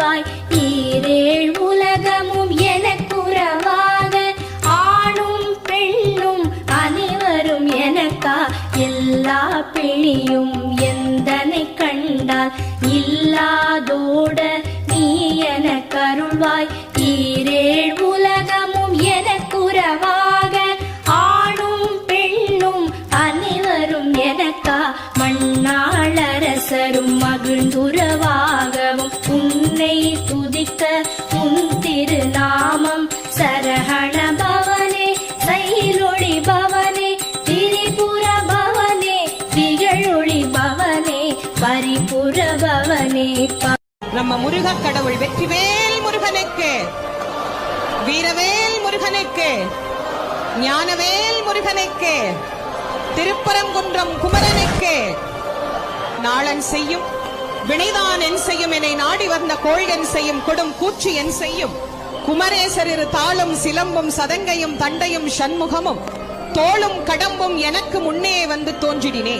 அருள்வாய் ஈரேழ் உலகமும் எனக்குறவாக ஆணும் பெண்ணும் அனைவரும் எனக்கா எல்லா பிணியும் எந்தனை கண்டால் இல்லாதோட நீ எனக்கு அருள்வாய் ஈரேழ் உலகமும் எனக்குறவாக ஆணும் பெண்ணும் அனைவரும் எனக்கா மண்ணாளரசரும் மகிழ்ந்துறவாகவும் உன்னை துதிக்க உன் திருநாமம் சரஹண பவனே சைலொளி பவனே திரிபுர பவனே திகழொளி பவனே பரிபுர பவனே. நம்ம முருக கடவுள் வெற்றிவேல் முருகனுக்கு, வீரவேல் முருகனுக்கு, ஞானவேல் முருகனுக்கு, திருப்பரங்குன்றம் குமரனுக்கு. நாளன் செய்யும் வினைதான் என் செய்யும், என்னை நாடி வந்த கோள்கன் செய்யும் கொடும் கூற்று என் செய்யும். குமரேசர் இரு தாளும் சிலம்பும் சதங்கையும் தண்டையும் சண்முகமும் தோளும் கடம்பும் எனக்கு முன்னே வந்து தோன்றிடினே.